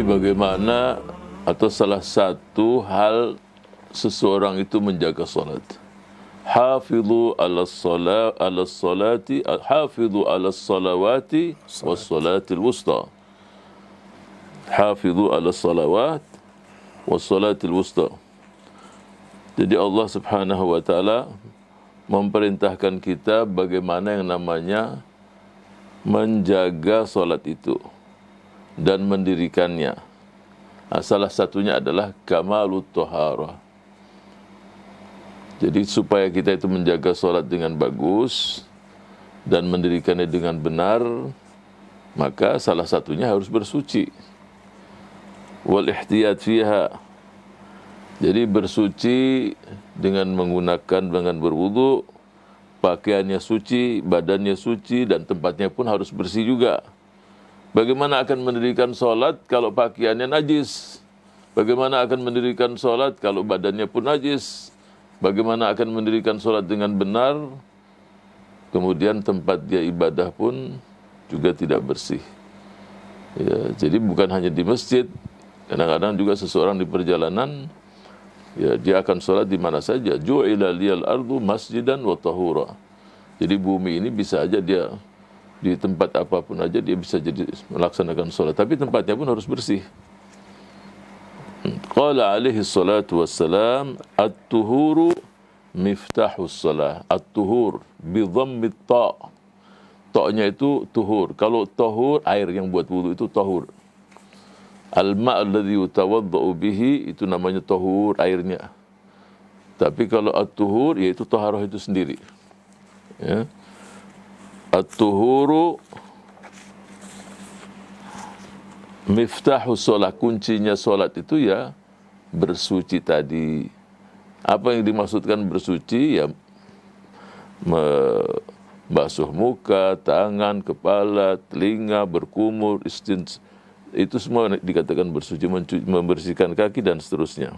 bagaimana atau salah satu hal seseorang itu menjaga salat. Hafidhu ala salati, hafidhu ala salawati was salatil wusta. Hafidhu ala salawat was salatil wusta. Jadi Allah Subhanahu wa taala memerintahkan kita bagaimana yang namanya menjaga salat itu dan mendirikannya. Salah satunya adalah kamalut taharah. Jadi supaya kita itu menjaga salat dengan bagus dan mendirikannya dengan benar, maka salah satunya harus bersuci. Wal ihtiyat fiha. Jadi bersuci dengan berwudu, pakaiannya suci, badannya suci, dan tempatnya pun harus bersih juga. Bagaimana akan mendirikan salat kalau pakaiannya najis? Bagaimana akan mendirikan salat kalau badannya pun najis? Bagaimana akan mendirikan salat dengan benar? Kemudian tempat dia ibadah pun juga tidak bersih. Ya, jadi bukan hanya di masjid, kadang-kadang juga seseorang di perjalanan, ya dia akan salat di mana saja. Ju'ila liyal ardu masjidan wa tahura. Jadi bumi ini bisa aja dia di tempat apapun aja dia bisa jadi melaksanakan salat, tapi tempatnya pun harus bersih. Qala alaihi salatu wassalam, at-tuhuru miftahus salah. At-tuhur bi dhammit ta'. Ta'-nya itu tuhur. Kalau tahur, air yang buat wudu itu tahur. Al-ma' alladhi yutawadda'u bihi, itu namanya tahur, airnya. Tapi kalau at-tuhur, yaitu taharah itu sendiri. Ya. At-tuhuru miftahus sholat, kuncinya sholat itu ya bersuci tadi. Apa yang dimaksudkan bersuci? Ya membasuh muka, tangan, kepala, telinga, berkumur, itu semua dikatakan bersuci, membersihkan kaki dan seterusnya.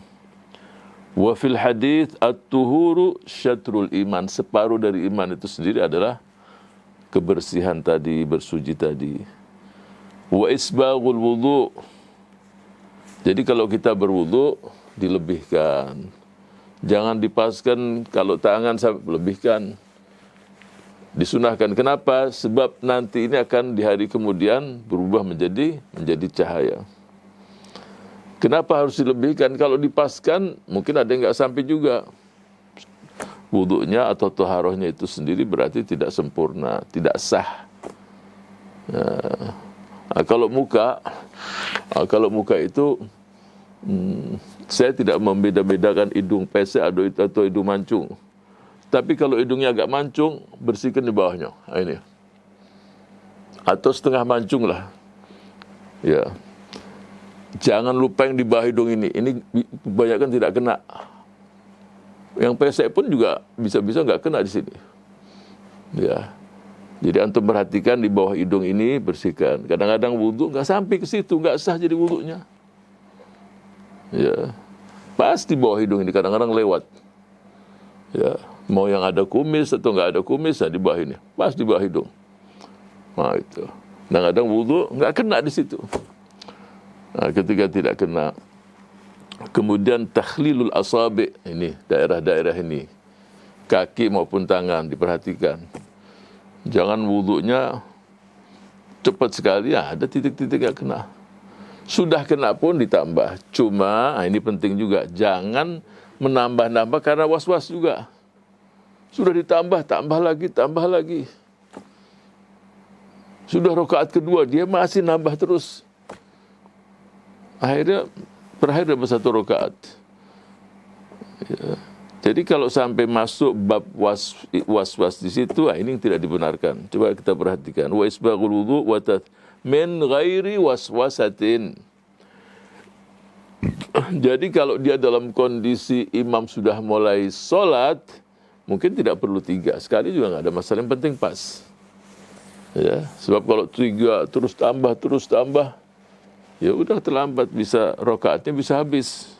Wa fil hadits at-tuhuru syatrul iman, separuh dari iman itu sendiri adalah kebersihan tadi, bersuci tadi. Wa isbaghul wudu. Jadi kalau kita berwudu dilebihkan. Jangan dipaskan kalau tangan sampai lebihkan. Disunahkan. Kenapa? Sebab nanti ini akan di hari kemudian berubah menjadi cahaya. Kenapa harus dilebihkan? Kalau dipaskan mungkin ada yang enggak sampai juga. Wudunya atau taharahnya itu sendiri berarti tidak sempurna, tidak sah. Kalau muka itu saya tidak membeda-bedakan hidung pesek atau hidung mancung. Tapi kalau hidungnya agak mancung, bersihkan di bawahnya. Ini. Atau setengah mancung lah. Ya. Jangan lupa yang di bawah hidung ini. Ini kebanyakan tidak kena. Yang pesek pun juga bisa-bisa nggak kena di sini. Ya. Jadi antum perhatikan di bawah hidung ini bersihkan. Kadang-kadang wudu nggak sampai ke situ, nggak sah jadi wudunya. Ya, pas di bawah hidung ini kadang-kadang lewat. Ya, mau yang ada kumis atau nggak ada kumis, di bawah ini, pas di bawah hidung. Nah itu. Kadang-kadang wudu nggak kena di situ. Nah, ketika tidak kena, kemudian takhlilul asabi, ini daerah-daerah ini, kaki maupun tangan diperhatikan. Jangan wudunya cepat sekali, ada titik-titik yang kena. Sudah kena pun ditambah. Cuma, ini penting juga, jangan menambah-nambah karena was-was juga. Sudah ditambah, tambah lagi. Sudah rakaat kedua, dia masih nambah terus. Akhirnya, berakhir dalam satu rakaat. Ya. Jadi kalau sampai masuk bab was-was di situ, ini yang tidak dibenarkan. Coba kita perhatikan. Wa isbaghul wudu wa min ghairi waswasatin. Jadi kalau dia dalam kondisi imam sudah mulai sholat, mungkin tidak perlu 3. Sekali juga nggak ada masalah, yang penting pas. Ya, sebab kalau 3 terus tambah, ya udah terlambat, bisa rakaatnya bisa habis.